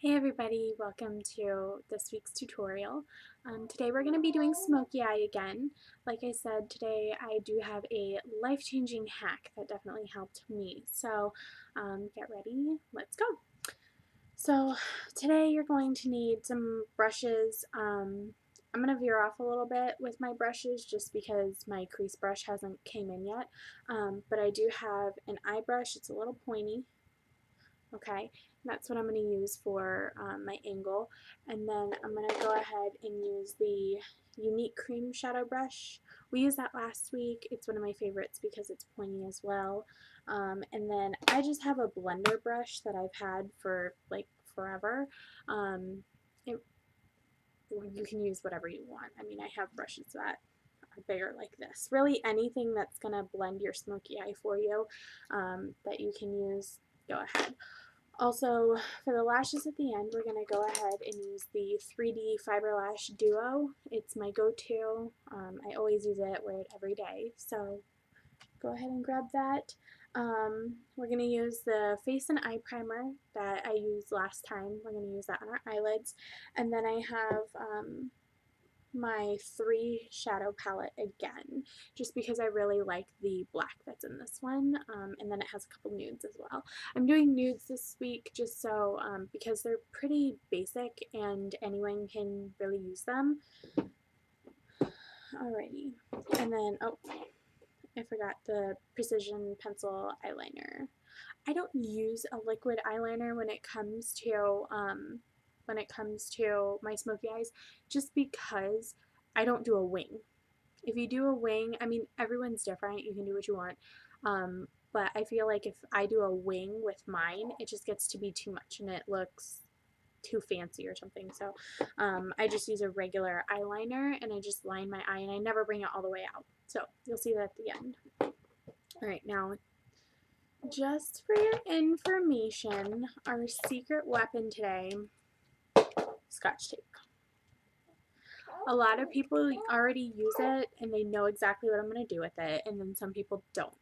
Hey everybody, welcome to this week's tutorial. Today we're going to be doing Smokey Eye again. Like I said, today I do have a life-changing hack that definitely helped me. So get ready, let's go. So today you're going to need some brushes. I'm going to veer off a little bit with my brushes just because my crease brush hasn't came in yet. But I do have an eye brush, it's a little pointy. Okay, that's what I'm going to use for my angle. And then I'm going to go ahead and use the Unique Cream Shadow Brush. We used that last week. It's one of my favorites because it's pointy as well. And then I just have a blender brush that I've had for like forever. It, you can use whatever you want. I mean, I have brushes that are bigger like this. Really anything that's going to blend your smoky eye for you that you can use, go ahead. Also, for the lashes at the end, we're going to go ahead and use the 3D Fiber Lash Duo. It's my go-to. I always use it, wear it every day. So go ahead and grab that. We're going to use the face and eye primer that I used last time. We're going to use that on our eyelids. And then I have my 3 shadow palette again, just because I really like the black that's in this one, and then it has a couple nudes as well. I'm doing nudes this week just so because they're pretty basic and anyone can really use them. Alrighty, and then oh, I forgot the precision pencil eyeliner. I don't use a liquid eyeliner when it comes to my smoky eyes, just because I don't do a wing. If you do a wing, I mean, everyone's different. You can do what you want. But I feel like if I do a wing with mine, it just gets to be too much and it looks too fancy or something. So I just use a regular eyeliner and I just line my eye and I never bring it all the way out. So you'll see that at the end. Alright, now just for your information, our secret weapon today, Scotch tape. A lot of people already use it and they know exactly what I'm going to do with it, and then some people don't.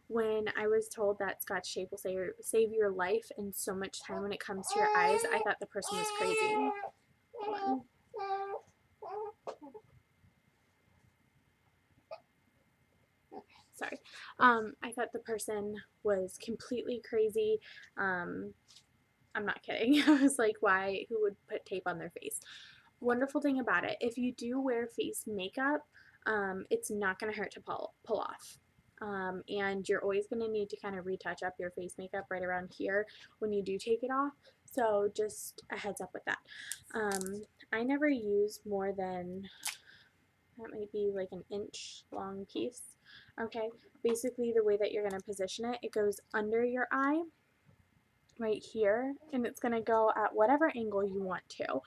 When I was told that Scotch tape will save your life and so much time when it comes to your eyes, I thought the person was crazy. Sorry. I thought the person was completely crazy. I'm not kidding. I was like, why? Who would put tape on their face? Wonderful thing about it, if you do wear face makeup, it's not going to hurt to pull off. And you're always going to need to kind of retouch up your face makeup right around here when you do take it off. So just a heads up with that. I never use more than, that might be like an inch long piece. Okay, basically the way that you're going to position it, it goes under your eye right here, and it's going to go at whatever angle you want to.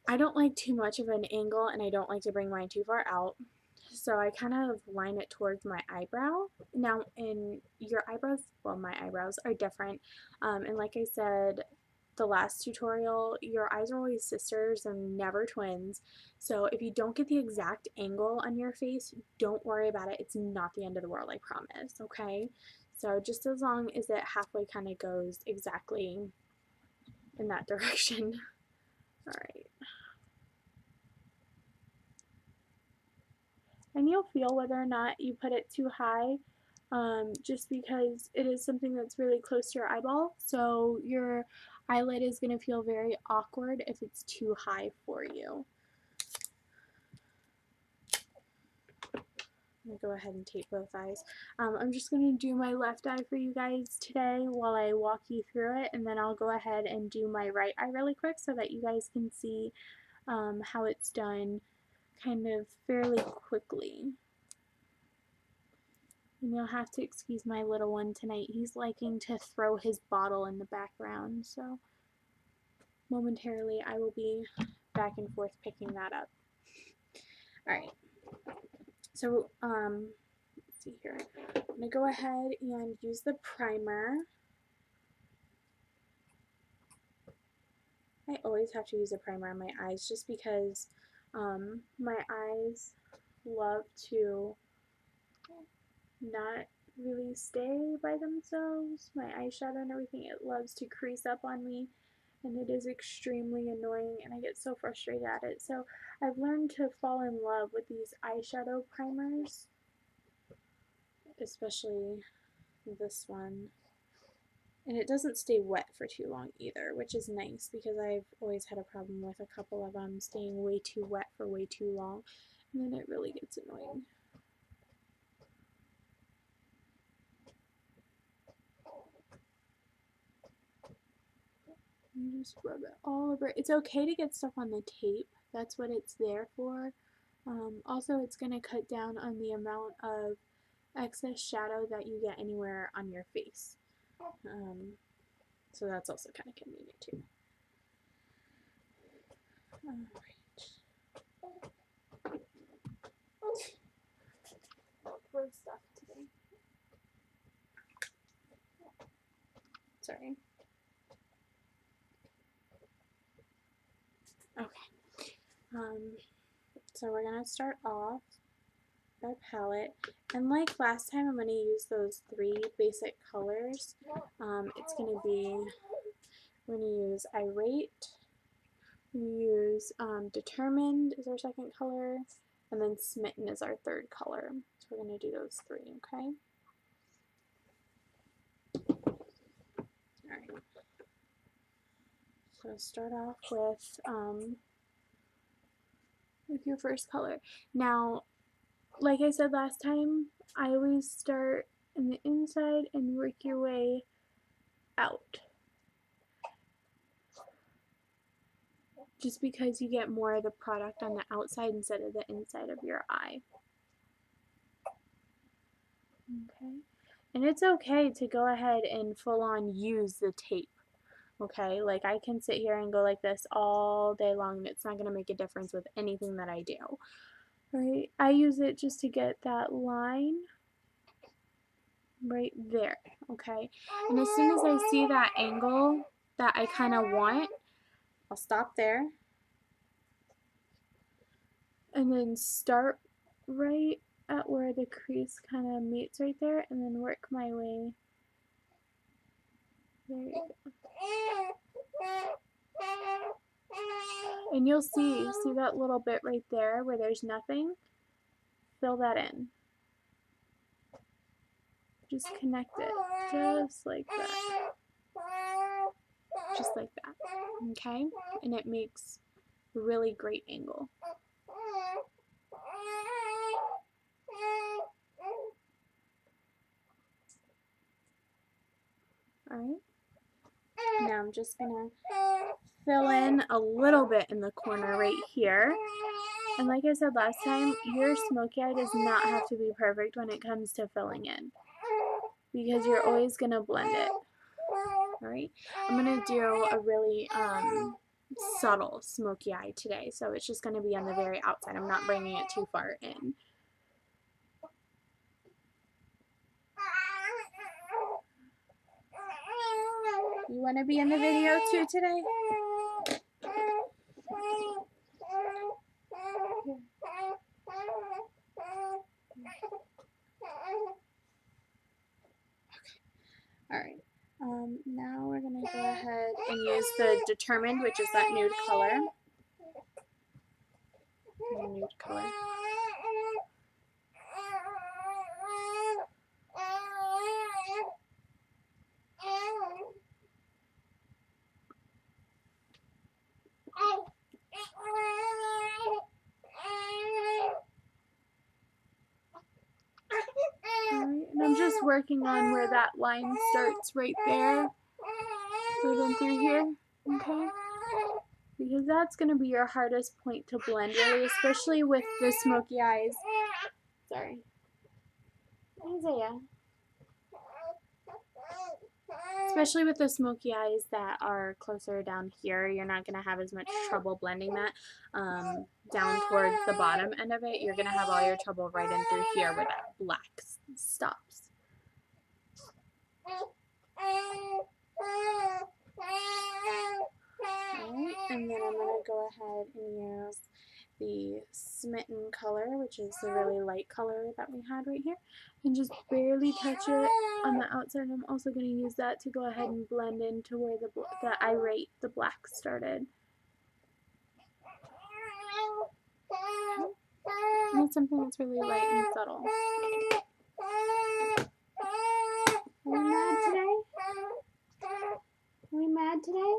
I don't like too much of an angle and I don't like to bring mine too far out, so I kind of line it towards my eyebrow. Now in your eyebrows, well, my eyebrows are different, and like I said the last tutorial, your eyes are always sisters and never twins. So if you don't get the exact angle on your face, don't worry about it. It's not the end of the world, I promise, okay? So just as long as it halfway kind of goes exactly in that direction. Alright. And you'll feel whether or not you put it too high, just because it is something that's really close to your eyeball, so your eyelid is going to feel very awkward if it's too high for you. I'm going to go ahead and tape both eyes. I'm just going to do my left eye for you guys today while I walk you through it, and then I'll go ahead and do my right eye really quick so that you guys can see how it's done kind of fairly quickly. And you'll have to excuse my little one tonight. He's liking to throw his bottle in the background, so momentarily I will be back and forth picking that up. Alright, so let's see here. I'm going to go ahead and use the primer. I always have to use a primer on my eyes just because my eyes love to not really stay by themselves. My eyeshadow and everything, it loves to crease up on me, and it is extremely annoying, and I get so frustrated at it. So I've learned to fall in love with these eyeshadow primers, especially this one. And it doesn't stay wet for too long either, which is nice because I've always had a problem with a couple of them staying way too wet for way too long, and then it really gets annoying. You just rub it all over. It's okay to get stuff on the tape. That's what it's there for. Also, it's going to cut down on the amount of excess shadow that you get anywhere on your face. So that's also kind of convenient too. Alright. Gross stuff today. Sorry. Okay. So we're gonna start off our palette, and like last time, I'm gonna use those 3 basic colors. It's gonna be, we're gonna use Irate, we're gonna use Determined is our second color, and then Smitten is our third color. So we're gonna do those 3, okay? Alright. So start off with your first color. Now, like I said last time, I always start in the inside and work your way out. Just because you get more of the product on the outside instead of the inside of your eye. Okay. And it's okay to go ahead and full on use the tape. Okay, like I can sit here and go like this all day long and it's not going to make a difference with anything that I do. Right? I use it just to get that line right there. Okay, and as soon as I see that angle that I kind of want, I'll stop there and then start right at where the crease kind of meets right there and then work my way. There you go. And you'll see that little bit right there where there's nothing? Fill that in. Just connect it, just like that. Just like that, okay? And it makes a really great angle. Alright, now I'm just gonna fill in a little bit in the corner right here. And like I said last time, your smoky eye does not have to be perfect when it comes to filling in, because you're always gonna blend it. Alright, I'm gonna do a really subtle smoky eye today, so it's just gonna be on the very outside. I'm not bringing it too far in. You want to be in the video too today? Alright, now we're going to go ahead and use the Determined, which is that nude color. Nude color. Alright, and I'm just working on where that line starts right there, right in through here, okay? Because that's going to be your hardest point to blend, really, especially with the smoky eyes. Sorry. Isaiah. Especially with the smoky eyes that are closer down here, you're not going to have as much trouble blending that down towards the bottom end of it. You're going to have all your trouble right in through here where that black stops. Alright, and then I'm going to go ahead and use the Smitten color, which is the really light color that we had right here, and just barely touch it on the outside. I'm also going to use that to go ahead and blend into where the black started. And it's something that's really light and subtle. Are we mad today? Are we mad today?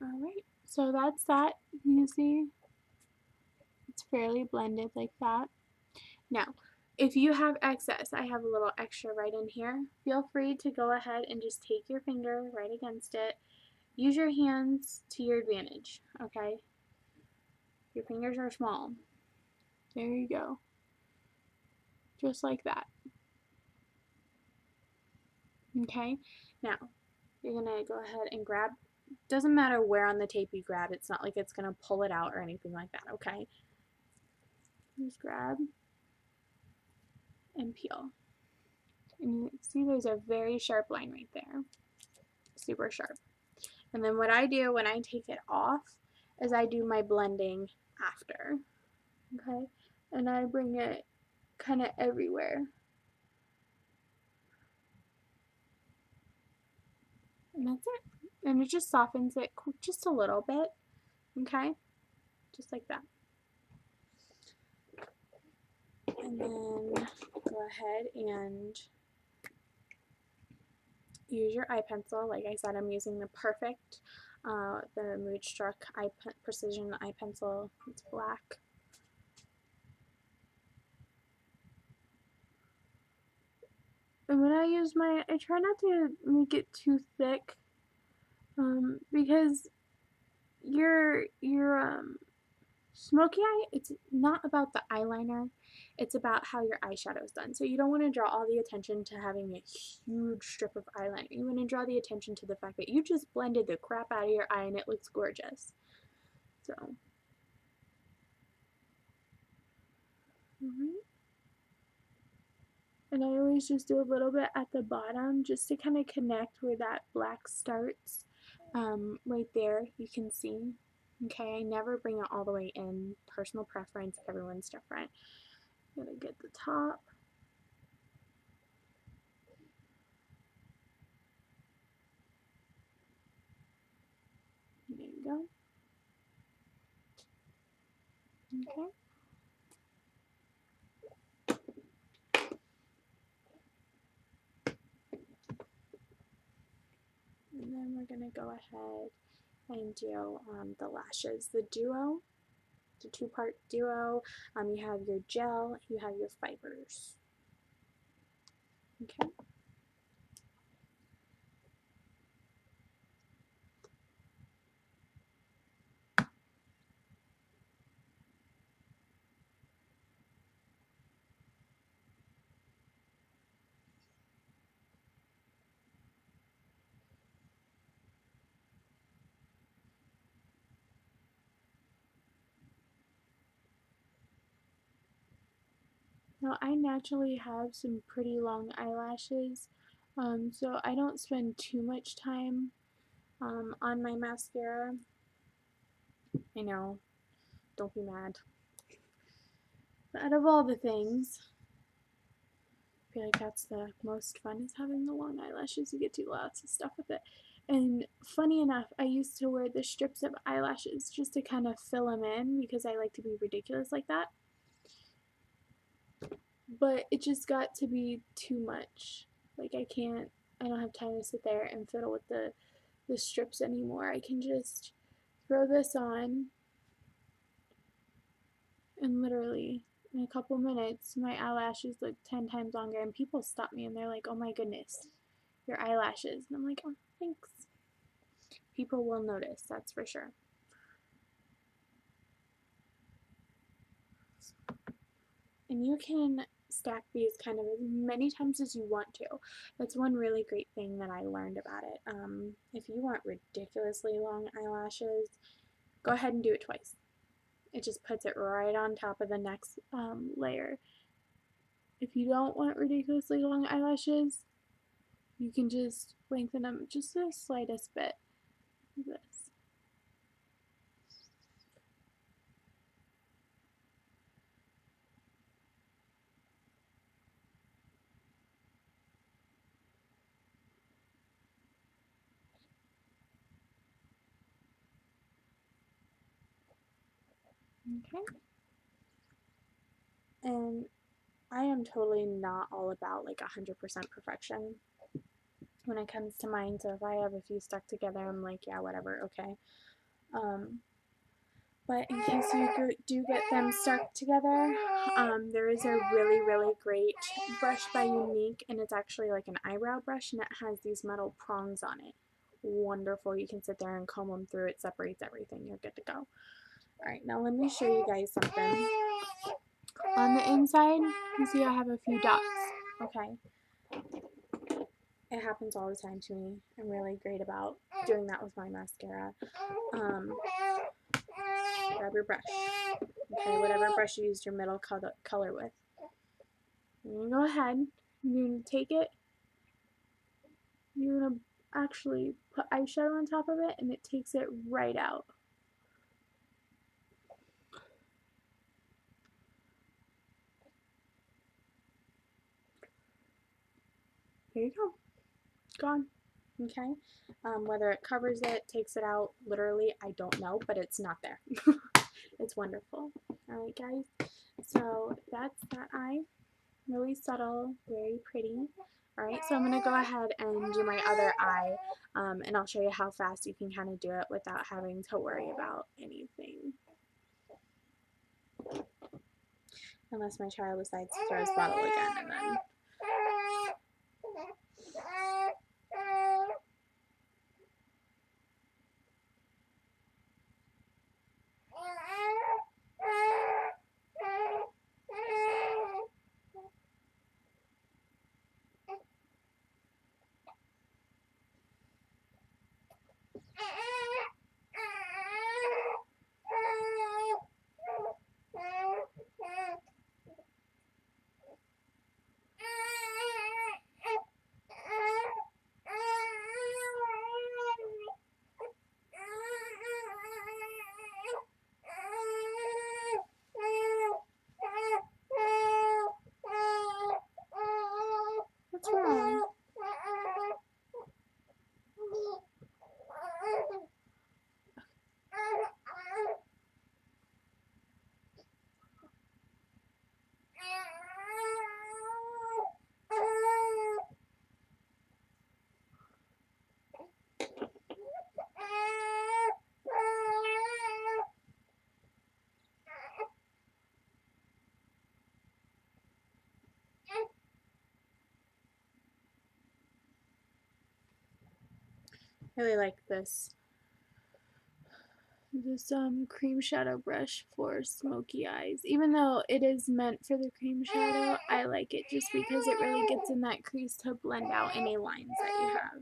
Alright, so that's that. You see, it's fairly blended like that. Now, if you have excess, I have a little extra right in here. Feel free to go ahead and just take your finger right against it. Use your hands to your advantage, okay? Your fingers are small. There you go. Just like that. Okay? Now, you're going to go ahead and grab. Doesn't matter where on the tape you grab. It's not like it's going to pull it out or anything like that, okay? Just grab and peel. And you see there's a very sharp line right there. Super sharp. And then what I do when I take it off is I do my blending after. Okay? And I bring it kind of everywhere. And that's it. And it just softens it just a little bit. Okay? Just like that. And then go ahead and use your eye pencil. Like I said, I'm using the Perfect, the Mood Struck Precision eye pencil. It's black. And when I use I try not to make it too thick, because your Smokey Eye, it's not about the eyeliner, it's about how your eyeshadow is done. So you don't want to draw all the attention to having a huge strip of eyeliner. You want to draw the attention to the fact that you just blended the crap out of your eye and it looks gorgeous. So, alright. And I always just do a little bit at the bottom just to kind of connect where that black starts. Right there, you can see. Okay, I never bring it all the way in. Personal preference, everyone's different. I'm gonna get the top. There you go. Okay. And then we're gonna go ahead and do the lashes. The duo, the two-part duo. You have your gel, you have your fibers. Okay. Now I naturally have some pretty long eyelashes, so I don't spend too much time on my mascara. I know, don't be mad. But out of all the things, I feel like that's the most fun, is having the long eyelashes. You get to do lots of stuff with it. And funny enough, I used to wear the strips of eyelashes just to kind of fill them in because I like to be ridiculous like that. But it just got to be too much. Like I don't have time to sit there and fiddle with the strips anymore. I can just throw this on and literally in a couple minutes my eyelashes look 10 times longer, and people stop me and they're like, oh my goodness, your eyelashes. And I'm like, oh, thanks. People will notice, that's for sure. And you can stack these kind of as many times as you want to. That's one really great thing that I learned about it. If you want ridiculously long eyelashes, go ahead and do it twice. It just puts it right on top of the next layer. If you don't want ridiculously long eyelashes, you can just lengthen them just the slightest bit, like this. Okay. And I am totally not all about like 100% perfection when it comes to mine. So if I have a few stuck together, I'm like, yeah, whatever, okay. But in case you do get them stuck together, there is a really, really great brush by Unique, and it's actually like an eyebrow brush, and it has these metal prongs on it. Wonderful. You can sit there and comb them through. It separates everything. You're good to go. Alright, now let me show you guys something. On the inside, you see I have a few dots. Okay. It happens all the time to me. I'm really great about doing that with my mascara. Grab your brush. Okay, whatever brush you used your middle color with. You're going to go ahead. You're going to take it. You're going to actually put eyeshadow on top of it, and it takes it right out. There you go. Gone. Okay. Whether it covers it, takes it out, literally, I don't know, but it's not there. It's wonderful. Alright, guys. So that's that eye. Really subtle, very pretty. Alright, so I'm going to go ahead and do my other eye, and I'll show you how fast you can kind of do it without having to worry about anything. Unless my child decides to throw his bottle again, and then... What's wrong? I really like this cream shadow brush for smoky eyes. Even though it is meant for the cream shadow, I like it just because it really gets in that crease to blend out any lines that you have.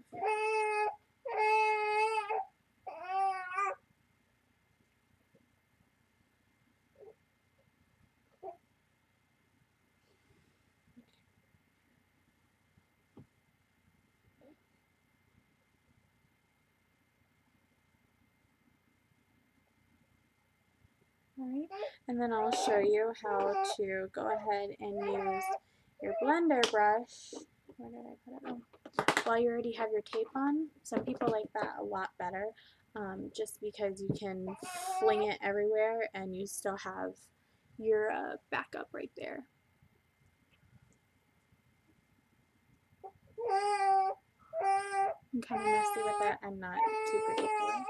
Alright, and then I'll show you how to go ahead and use your blender brush. Where did I put it? Oh. While you already have your tape on. Some people like that a lot better, just because you can fling it everywhere and you still have your backup right there. I'm kind of messy with it. I'm not too particular.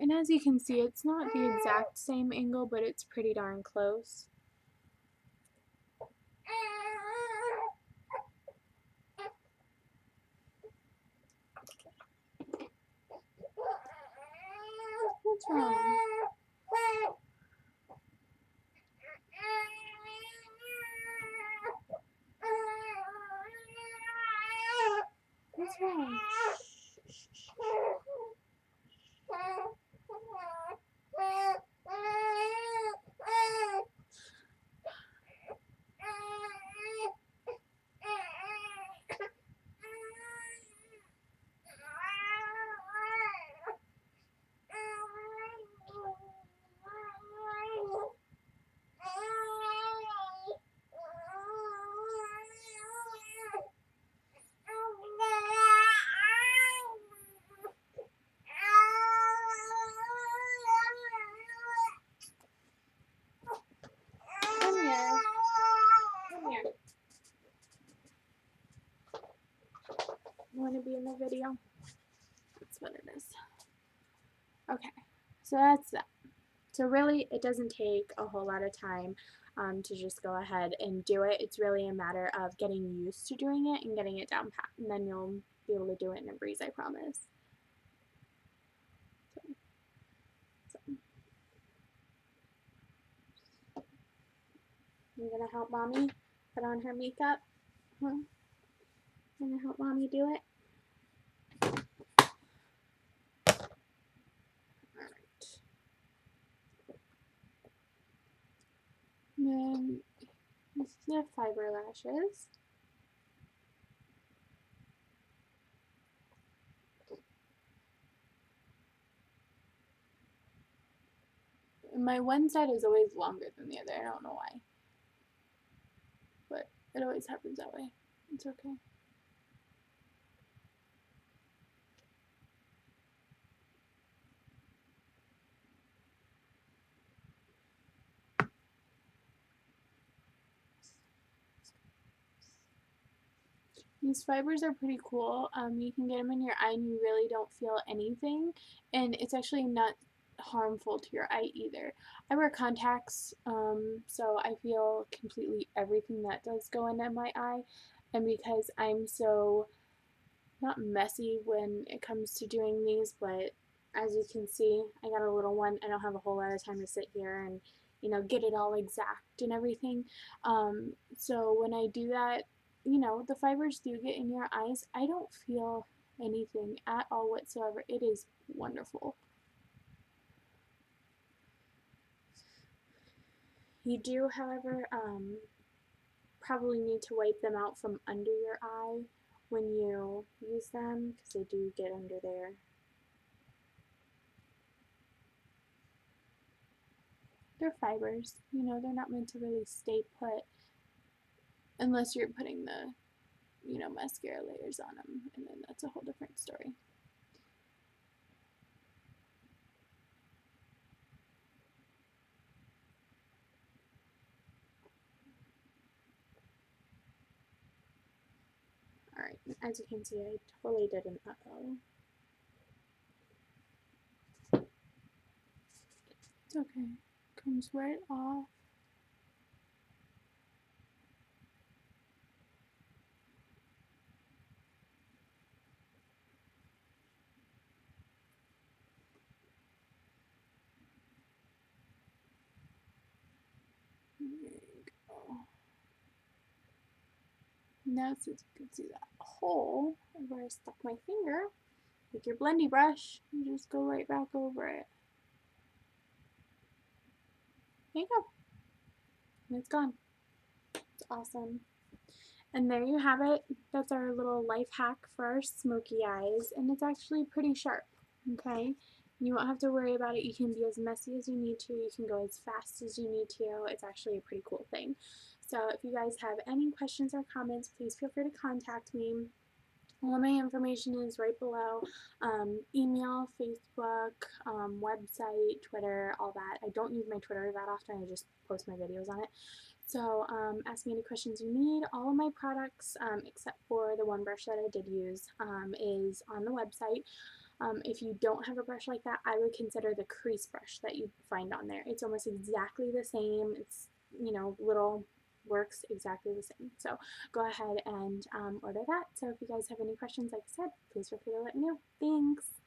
And as you can see, it's not the exact same angle, but it's pretty darn close. What's wrong? What's wrong? the video. That's what it is. Okay, so that's that. So really, it doesn't take a whole lot of time to just go ahead and do it. It's really a matter of getting used to doing it and getting it down pat, and then you'll be able to do it in a breeze, I promise. So. You gonna help Mommy put on her makeup? Huh? You gonna help Mommy do it? Alright. Then this is the fiber lashes. My one side is always longer than the other. I don't know why. But it always happens that way. It's okay. These fibers are pretty cool. You can get them in your eye and you really don't feel anything. And it's actually not harmful to your eye either. I wear contacts, so I feel completely everything that does go into my eye. And because I'm so, not messy when it comes to doing these, but as you can see, I got a little one. I don't have a whole lot of time to sit here and, you know, get it all exact and everything. So when I do that, you know, the fibers do get in your eyes. I don't feel anything at all whatsoever. It is wonderful. You do, however, probably need to wipe them out from under your eye when you use them because they do get under there. They're fibers, you know, they're not meant to really stay put unless you're putting the, you know, mascara layers on them, and then that's a whole different story. Alright, as you can see, I totally did an uh-oh. It's okay. Comes right off. There you go. Now since you can see that hole where I stuck my finger, take your blendy brush and just go right back over it. There you go. And it's gone. It's awesome. And there you have it. That's our little life hack for our smoky eyes, and it's actually pretty sharp, okay? You won't have to worry about it. You can be as messy as you need to. You can go as fast as you need to. It's actually a pretty cool thing. So if you guys have any questions or comments, please feel free to contact me. All my information is right below. Email, Facebook, website, Twitter, all that. I don't use my Twitter that often. I just post my videos on it. So ask me any questions you need. All of my products, except for the one brush that I did use, is on the website. If you don't have a brush like that, I would consider the crease brush that you find on there. It's almost exactly the same. It's, you know, little works exactly the same. So go ahead and order that. So if you guys have any questions, like I said, please feel free to let me know. Thanks!